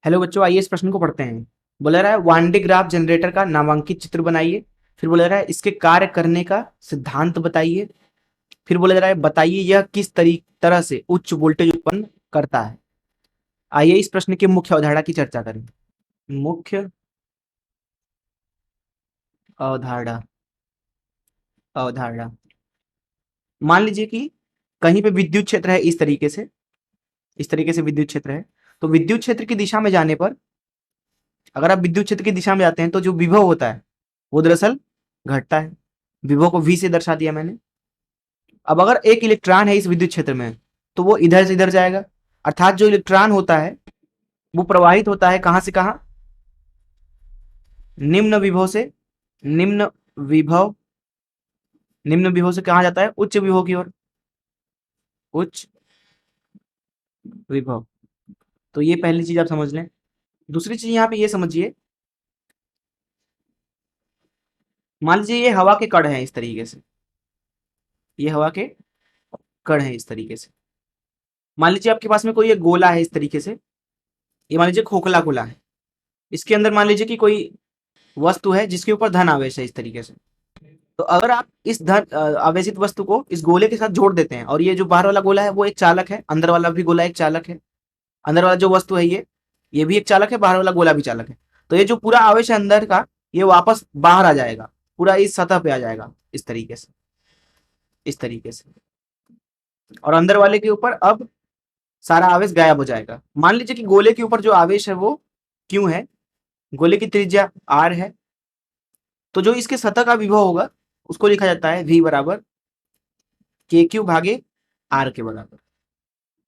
Hello बच्चों, आइए इस प्रश्न को पढ़ते हैं। बोला रहा है वन डे ग्राफ जनरेटर का नामांकित चित्र बनाइए। फिर बोला रहा है इसके कार्य करने का सिद्धांत बताइए। फिर बोला रहा है बताइए यह किस तरह से उच्च वोल्टेज उत्पन्न करता है। आइए इस प्रश्न की मुख्य अवधारणा की चर्चा करें। मुख्य अवधारणा अवधारणा मान लीजिए कि कहीं पे विद्युत क्षेत्र है, इस तरीके से विद्युत क्षेत्र है। तो विद्युत क्षेत्र की दिशा में जाने पर, अगर आप विद्युत क्षेत्र की दिशा में जाते हैं तो जो विभव होता है वो दरअसल घटता है। विभव को v से दर्शा दिया मैंने। अब अगर एक इलेक्ट्रॉन है इस विद्युत क्षेत्र में तो वो इधर से इधर जाएगा, अर्थात जो इलेक्ट्रॉन होता है वो प्रवाहित होता है कहां से कहां, निम्न विभव से निम्न विभव निम्न विभव से कहां जाता है, उच्च विभव की ओर, उच्च विभव। तो ये पहली चीज आप समझ लें। दूसरी चीज यहां पे ये समझिए, मान लीजिए ये हवा के कण है इस तरीके से, ये हवा के कण है इस तरीके से। मान लीजिए आपके पास में कोई एक गोला है इस तरीके से, ये मान लीजिए खोखला गोला है। इसके अंदर मान लीजिए कि कोई वस्तु है जिसके ऊपर धन आवेश है इस तरीके से। तो अगर आप इस धन आवेशित वस्तु को इस गोले के साथ जोड़ देते हैं, और ये जो बाहर वाला गोला है वो एक चालक है, अंदर वाला भी गोला एक चालक है। अंदर वाला जो वस्तु है ये भी एक चालक है, बाहर वाला गोला भी चालक है। तो ये जो पूरा आवेश है अंदर का, ये वापस बाहर आ जाएगा, पूरा इस सतह पे आ जाएगा इस तरीके से, इस तरीके से। और अंदर वाले के ऊपर अब सारा आवेश गायब हो जाएगा। मान लीजिए कि गोले के ऊपर जो आवेश है वो क्यू है, गोले की त्रिज्या आर है। तो जो इसके सतह का विभव होगा उसको लिखा जाता है v बराबर के क्यू भागे आर के बराबर।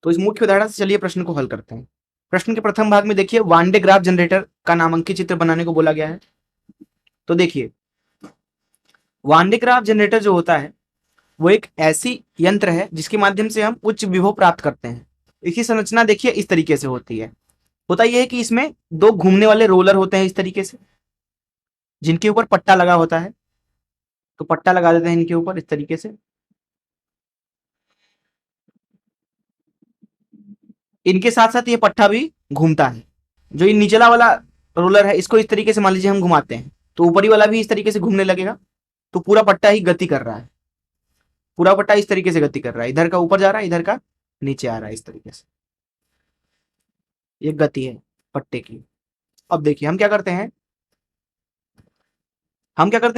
तो इस मुख्य उदाहरण से चलिए प्रश्न को हल करते हैं। प्रश्न के प्रथम भाग में देखिए वन डे ग्राफ जनरेटर का नामांकित चित्र बनाने को बोला गया है। तो देखिए वन डे ग्राफ जनरेटर जो होता है वो एक ऐसी यंत्र है जिसके माध्यम से हम उच्च विभव प्राप्त करते हैं। इसकी संरचना देखिए इस तरीके से होती है। होता यह है कि इसमें दो घूमने वाले रोलर होते हैं इस तरीके से, जिनके ऊपर पट्टा लगा होता है। तो पट्टा लगा देते हैं इनके ऊपर इस तरीके से। इनके साथ साथ ये पट्टा भी घूमता है। जो ये निचला वाला रोलर है इसको इस तरीके से मान लीजिए हम घुमाते हैं तो ऊपरी वाला भी इस तरीके से घूमने लगेगा। तो पूरा पट्टा ही गति कर रहा है, पूरा पट्टा इस तरीके से गति कर रहा है, इधर का ऊपर जा रहा है, इधर का नीचे आ रहा है इस तरीके से। ये गति है पट्टे की। अब देखिए हम क्या करते हैं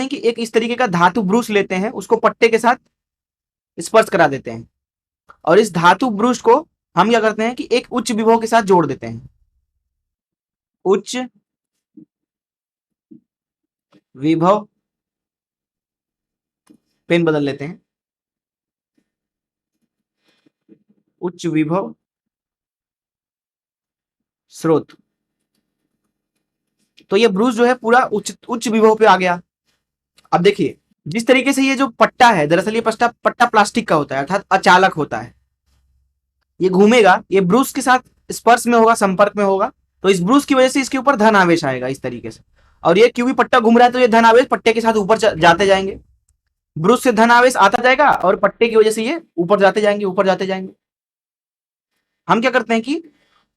कि एक इस तरीके का धातु ब्रूस लेते हैं, उसको पट्टे के साथ स्पर्श करा देते हैं, और इस धातु ब्रूस को हम क्या करते हैं कि एक उच्च विभव के साथ जोड़ देते हैं। उच्च विभव, पेन बदल लेते हैं, उच्च विभव स्रोत। तो ये ब्रूस जो है पूरा उच्च उच्च विभव पे आ गया। अब देखिए जिस तरीके से ये जो पट्टा है, दरअसल ये पट्टा पट्टा प्लास्टिक का होता है, अर्थात अचालक होता है। ये घूमेगा, ये ब्रूस के साथ स्पर्श में होगा, संपर्क में होगा। तो इस ब्रूस की वजह से इसके ऊपर धन आवेश आएगा इस तरीके से। और ये क्योंकि पट्टा घूम रहा है तो ये धन आवेश पट्टे के साथ ऊपर जाते जाएंगे। ब्रूस से धन आवेश आता जाएगा और पट्टे की वजह से ये ऊपर जाते जाएंगे, ऊपर जाते जाएंगे। हम क्या करते हैं कि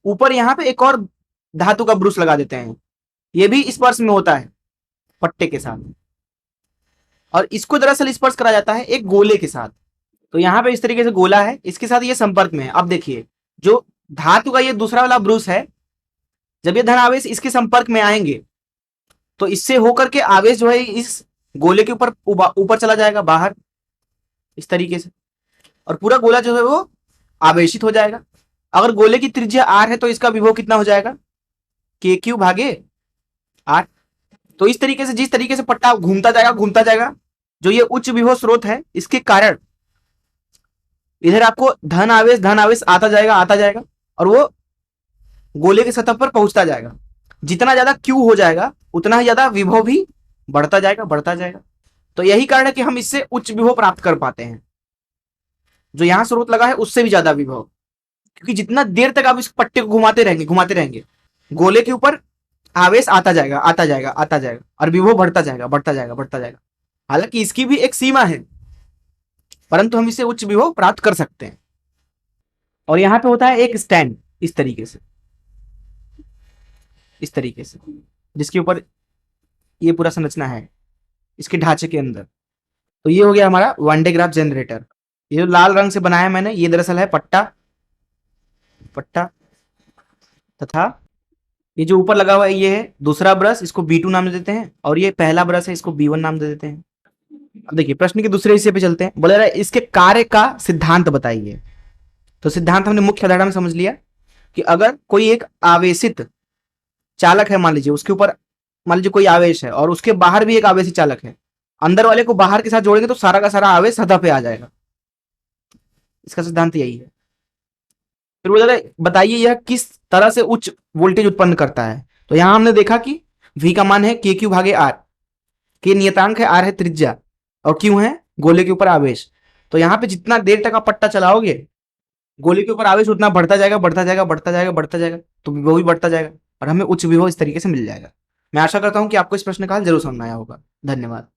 ऊपर यहाँ पे एक और धातु का ब्रूस लगा देते हैं, ये भी स्पर्श में होता है पट्टे के साथ, और इसको दरअसल स्पर्श करा जाता है एक गोले के साथ। तो यहाँ पे इस तरीके से गोला है, इसके साथ ये संपर्क में है। अब देखिए जो धातु का ये दूसरा वाला ब्रूस है, जब ये धन आवेश इसके संपर्क में आएंगे तो इससे होकर के आवेश जो है इस गोले के ऊपर ऊपर चला जाएगा बाहर इस तरीके से, और पूरा गोला जो है वो आवेशित हो जाएगा। अगर गोले की त्रिज्या आर है तो इसका विभव कितना हो जाएगा, के क्यू भागे आर। तो इस तरीके से जिस तरीके से पट्टा घूमता जाएगा, जो ये उच्च विभव स्रोत है इसके कारण इधर आपको धन आवेश आता जाएगा, और वो गोले की सतह पर पहुंचता जाएगा। जितना ज्यादा क्यू हो जाएगा उतना ही ज्यादा विभव भी बढ़ता जाएगा, बढ़ता जाएगा। तो यही कारण है कि हम इससे उच्च विभव प्राप्त कर पाते हैं, जो यहां स्रोत लगा है उससे भी ज्यादा विभव। क्योंकि जितना देर तक आप इस पट्टे को घुमाते रहेंगे, गोले के ऊपर आवेश आता जाएगा, आता जाएगा, आता जाएगा, और विभव बढ़ता जाएगा, बढ़ता जाएगा, बढ़ता जाएगा। हालांकि इसकी भी एक सीमा है, परंतु हम इससे उच्च विभव प्राप्त कर सकते हैं। और यहां पे होता है एक स्टैंड इस तरीके से, इस तरीके से, जिसके ऊपर ये पूरा संरचना है इसके ढांचे के अंदर। तो ये हो गया हमारा वन डे ग्राफ जनरेटर। ये जो लाल रंग से बनाया मैंने, ये दरअसल है पट्टा, पट्टा, तथा ये जो ऊपर लगा हुआ है ये है दूसरा ब्रश, इसको B2 नाम दे देते हैं, और ये पहला ब्रश है, इसको B1 नाम दे देते हैं। अब देखिए प्रश्न के दूसरे हिस्से पे चलते हैं। बोला रहा है इसके कार्य का सिद्धांत बताइए। तो सिद्धांत हमने मुख्य अवधारणा में समझ लिया कि अगर कोई एक आवेशित चालक है, मान लीजिए उसके ऊपर मान लीजिए कोई आवेश है और उसके बाहर भी एक आवेशित चालक है, अंदर वाले को बाहर के साथ जोड़ेंगे तो सारा का सारा आवेश सतह पे आ जाएगा। इसका सिद्धांत यही है। फिर बोला रहा है बताइए यह किस तरह से उच्च वोल्टेज उत्पन्न करता है। तो यहां हमने देखा कि V का मान है KQ भागे R, के नियतांक है, R है त्रिज्या और Q है गोले के ऊपर आवेश। तो यहाँ पे जितना देर तक आप पट्टा चलाओगे गोले के ऊपर आवेश उतना बढ़ता जाएगा, बढ़ता जाएगा, बढ़ता जाएगा, बढ़ता जाएगा, तो वो भी बढ़ता जाएगा और हमें उच्च विभव इस तरीके से मिल जाएगा। मैं आशा करता हूं कि आपको इस प्रश्न का हल जरूर समझ में आया होगा। धन्यवाद।